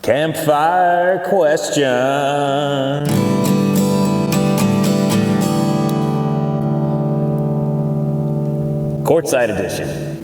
Campfire question. Quartzsite edition.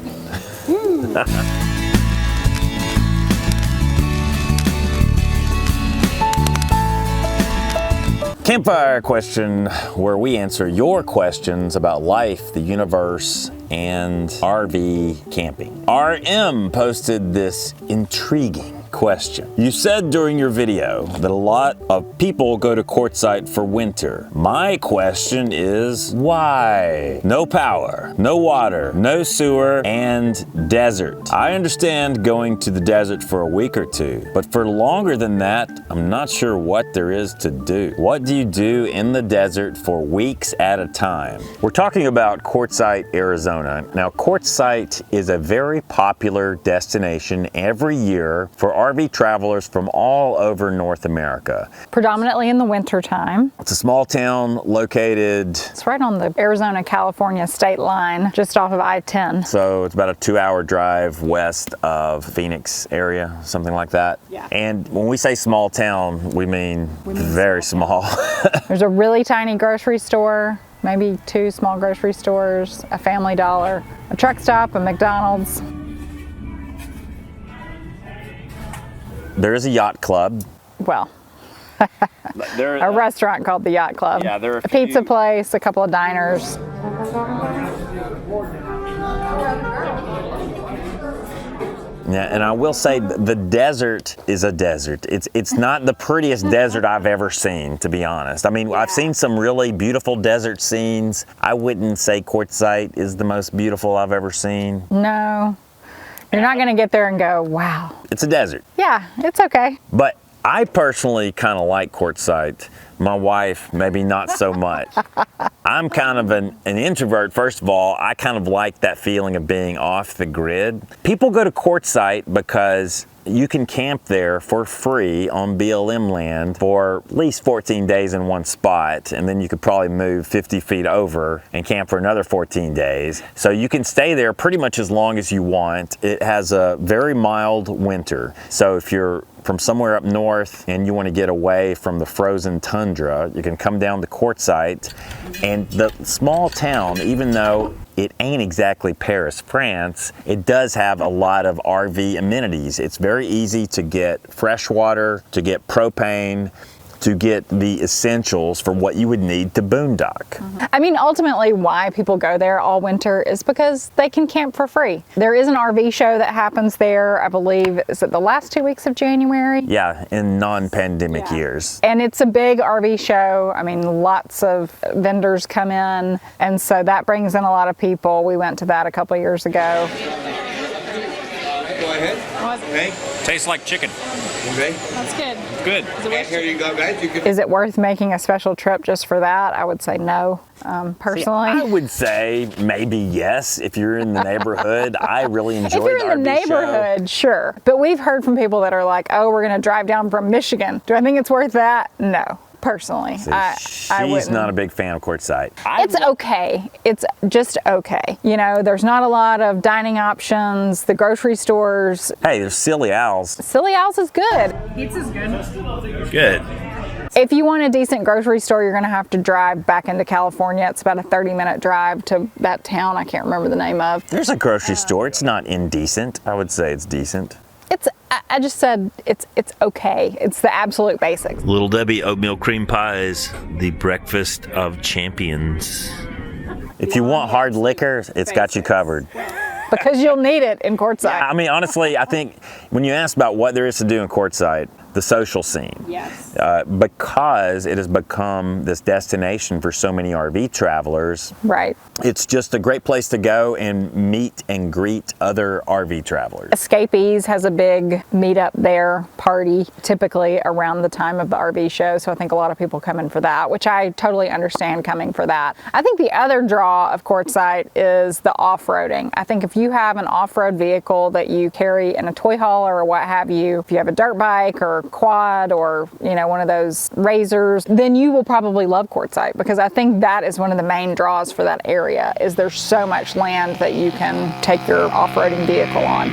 Campfire question, where we answer your questions about life, the universe, and RV camping. RM posted this intriguing question. You said during your video that a lot of people go to Quartzsite for winter. My question is why? No power, no water, no sewer, and desert. I understand going to the desert for a week or two, but for longer than that, I'm not sure what there is to do. What do you do in the desert for weeks at a time? We're talking about Quartzsite, Arizona. Now, Quartzsite is a very popular destination every year for RV travelers from all over North America. Predominantly in the winter time. It's a small town located... It's right on the Arizona-California state line, just off of I-10. So it's about a 2-hour drive west of Phoenix area, something like that. Yeah. And when we say small town, we mean very small. There's a really tiny grocery store, maybe 2 small grocery stores, a Family Dollar, a truck stop, a McDonald's. There is a yacht club. Well, a restaurant called the Yacht Club. Yeah, there are a pizza place, a couple of diners. Yeah, and I will say the desert is a desert. It's not the prettiest desert I've ever seen, to be honest. I mean, I've seen some really beautiful desert scenes. I wouldn't say Quartzsite is the most beautiful I've ever seen. No, you're not gonna get there and go, wow. It's a desert. Yeah, it's okay. But I personally kind of like Quartzsite. My wife, maybe not so much. I'm kind of an introvert, first of all. I kind of like that feeling of being off the grid. People go to Quartzsite because you can camp there for free on BLM land for at least 14 days in one spot, and then you could probably move 50 feet over and camp for another 14 days. So you can stay there pretty much as long as you want. It has a very mild winter. So if you're from somewhere up north and you want to get away from the frozen tundra, you can come down to Quartzsite. And the small town, even though it ain't exactly Paris, France, it does have a lot of RV amenities. It's very easy to get fresh water, to get propane, to get the essentials for what you would need to boondock. I mean, ultimately why people go there all winter is because they can camp for free. There is an RV show that happens there, I believe, is it the last 2 weeks of January? Yeah, in non-pandemic years. And it's a big RV show. I mean, lots of vendors come in, and so that brings in a lot of people. We went to that a couple of years ago. Go ahead. Okay. Tastes like chicken. Okay. That's good. Good. And here you go, guys. You can. Is it worth making a special trip just for that? I would say no, personally. I would say maybe yes, if you're in the neighborhood. I really enjoy If you're in the neighborhood, sure. But we've heard from people that are like, oh, we're going to drive down from Michigan. Do I think it's worth that? No. Personally, I wouldn't. She's not a big fan of Quartzsite. It's okay. It's just okay. You know, there's not a lot of dining options. The grocery stores. Hey, there's Silly Owls. Silly Owls is good. Pizza's good. Good. If you want a decent grocery store, you're going to have to drive back into California. It's about a 30-minute drive to that town I can't remember the name of. There's a grocery store. It's not indecent. I would say it's decent. I just said it's okay. It's the absolute basics. Little Debbie oatmeal cream pies, the breakfast of champions. If you want hard liquor, it's got you covered. Because you'll need it in Quartzsite. I mean, honestly, I think when you ask about what there is to do in Quartzsite, the social scene. Yes. Because it has become this destination for so many RV travelers. Right. It's just a great place to go and meet and greet other RV travelers. Escapees has a big meetup there, party, typically around the time of the RV show. So I think a lot of people come in for that, which I totally understand coming for that. I think the other draw of Quartzsite is the off-roading. I think if you have an off-road vehicle that you carry in a toy hauler or what have you, if you have a dirt bike or quad or, you know, one of those razors, then you will probably love Quartzsite, because I think that is one of the main draws for that area, is there's so much land that you can take your off-roading vehicle on.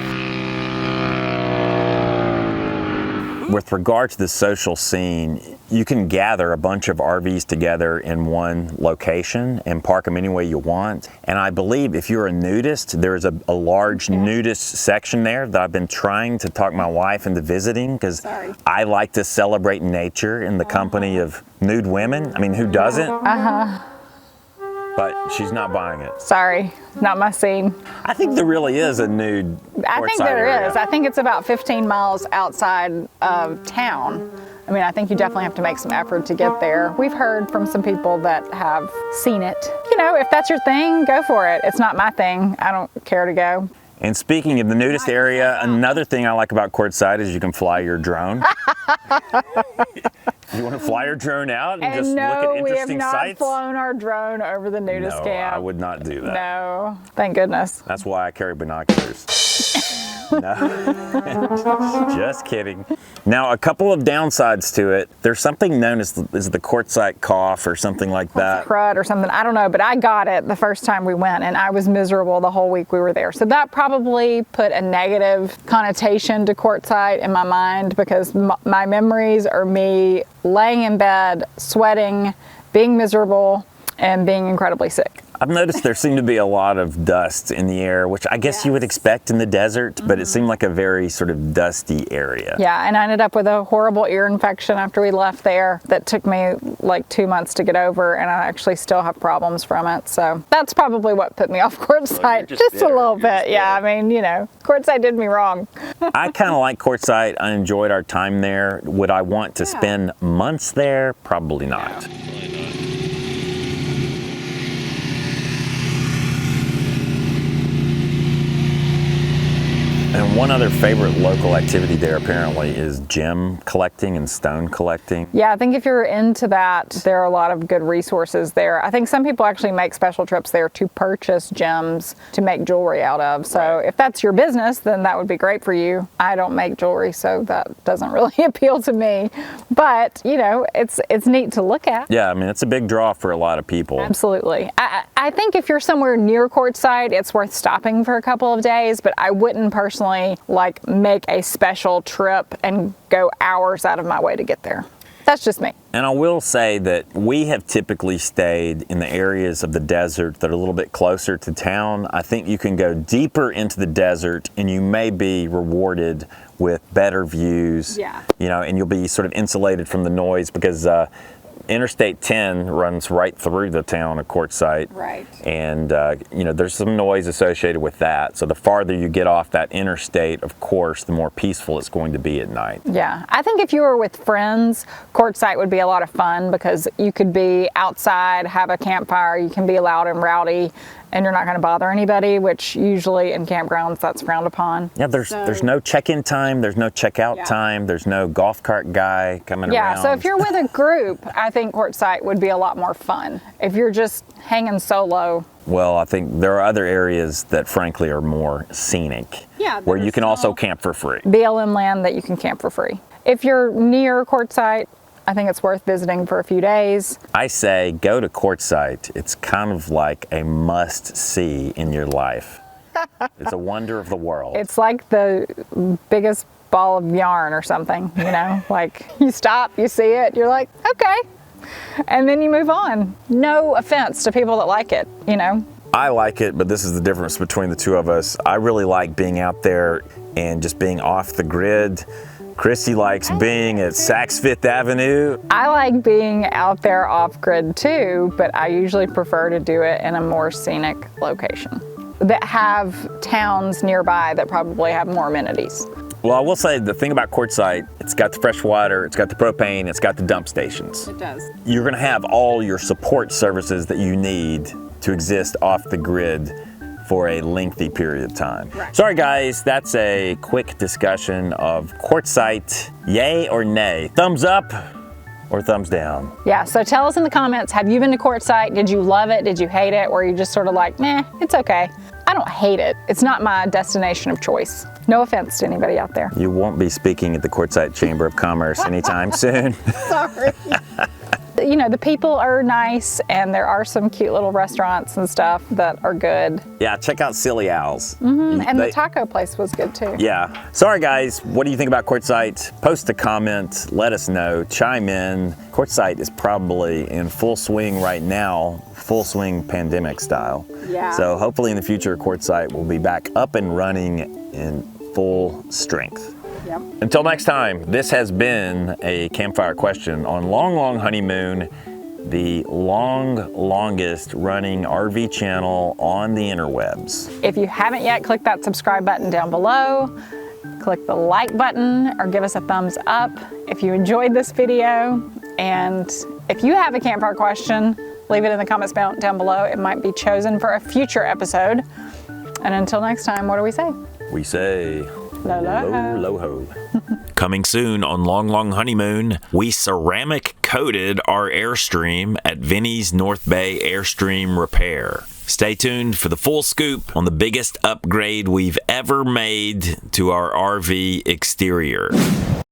with regard to the social scene, you can gather a bunch of RVs together in one location and park them any way you want. And I believe if you're a nudist, there is a large nudist section there that I've been trying to talk my wife into visiting, because I like to celebrate nature in the company of nude women. I mean, who doesn't? But she's not buying it. Sorry, not my scene. I think there really is a nude I think there is. I think it's about 15 miles outside of town. I mean, I think you definitely have to make some effort to get there. We've heard from some people that have seen it. You know, if that's your thing, go for it. It's not my thing. I don't care to go. And speaking of the nudist area, another thing I like about Quartzsite is you can fly your drone. You want to fly your drone out and just look at interesting sights? We have not flown our drone over the nudist camp. I would not do that. No, thank goodness. That's why I carry binoculars. No, just kidding. Now, a couple of downsides to it. There's something known as the Quartzsite cough or something like that. Crud or something, I don't know, but I got it the first time we went and I was miserable the whole week we were there. So that probably put a negative connotation to Quartzsite in my mind, because my memories are me laying in bed, sweating, being miserable, and being incredibly sick. I've noticed there seemed to be a lot of dust in the air, which I guess you would expect in the desert, but it seemed like a very sort of dusty area. Yeah, and I ended up with a horrible ear infection after we left there that took me like 2 months to get over, and I actually still have problems from it. So that's probably what put me off Quartzsite, just a little bit. Yeah, I mean, you know, Quartzsite did me wrong. I kind of like Quartzsite. I enjoyed our time there. Would I want to spend months there? Probably not. And one other favorite local activity there apparently is gem collecting and stone collecting. Yeah, I think if you're into that, there are a lot of good resources there. I think some people actually make special trips there to purchase gems to make jewelry out of. So if that's your business, then that would be great for you. I don't make jewelry, so that doesn't really appeal to me. But, you know, it's neat to look at. Yeah, I mean, it's a big draw for a lot of people. Absolutely. I think if you're somewhere near Quartzsite, it's worth stopping for a couple of days, but I wouldn't personally like make a special trip and go hours out of my way to get there. That's just me. And I will say that we have typically stayed in the areas of the desert that are a little bit closer to town. I think you can go deeper into the desert and you may be rewarded with better views. Yeah. You know, and you'll be sort of insulated from the noise, because Interstate 10 runs right through the town of Quartzsite. Right. And, you know, there's some noise associated with that. So the farther you get off that interstate, of course, the more peaceful it's going to be at night. Yeah. I think if you were with friends, Quartzsite would be a lot of fun, because you could be outside, have a campfire, you can be loud and rowdy, and you're not going to bother anybody, which usually in campgrounds that's frowned upon. Yeah, there's no check-in time, there's no check-out time, there's no golf cart guy coming around. Yeah, so if you're with a group, I think Quartzsite would be a lot more fun. If you're just hanging solo. Well, I think there are other areas that frankly are more scenic, where you can also camp for free. BLM land that you can camp for free. If you're near Quartzsite, I think it's worth visiting for a few days. I say go to Quartzsite. It's kind of like a must-see in your life. It's a wonder of the world. It's like the biggest ball of yarn or something, you know? Like, you stop, you see it, you're like, okay. And then you move on. No offense to people that like it, you know? I like it, but this is the difference between the two of us. I really like being out there and just being off the grid. Christy likes being at Saks Fifth Avenue. I like being out there off grid too, but I usually prefer to do it in a more scenic location that have towns nearby that probably have more amenities. Well, I will say the thing about Quartzsite, it's got the fresh water, it's got the propane, it's got the dump stations. It does. You're gonna have all your support services that you need to exist off the grid for a lengthy period of time. Right. Sorry guys, that's a quick discussion of Quartzsite. Yay or nay? Thumbs up or thumbs down? Yeah, so tell us in the comments, have you been to Quartzsite? Did you love it? Did you hate it? Or are you just sort of like, meh, it's okay. I don't hate it. It's not my destination of choice. No offense to anybody out there. You won't be speaking at the Quartzsite Chamber of Commerce anytime soon. Sorry. you know, the people are nice, and there are some cute little restaurants and stuff that are good. Yeah, check out Silly Owls. And the taco place was good too. Yeah. Sorry guys, what do you think about Quartzsite? Post a comment, let us know, chime in. Quartzsite is probably in full swing right now, full swing pandemic style. Yeah. So hopefully in the future, Quartzsite will be back up and running in full strength. Yep. Until next time, this has been a campfire question on Long Long Honeymoon, the longest running RV channel on the interwebs. If you haven't yet, click that subscribe button down below. Click the like button or give us a thumbs up if you enjoyed this video. And if you have a campfire question, leave it in the comments down below. It might be chosen for a future episode. And until next time, what do we say? We say LOLOHO. LOLOHO. Coming soon on Long Long Honeymoon, we ceramic coated our Airstream at Vinny's North Bay Airstream Repair. Stay tuned for the full scoop on the biggest upgrade we've ever made to our RV exterior.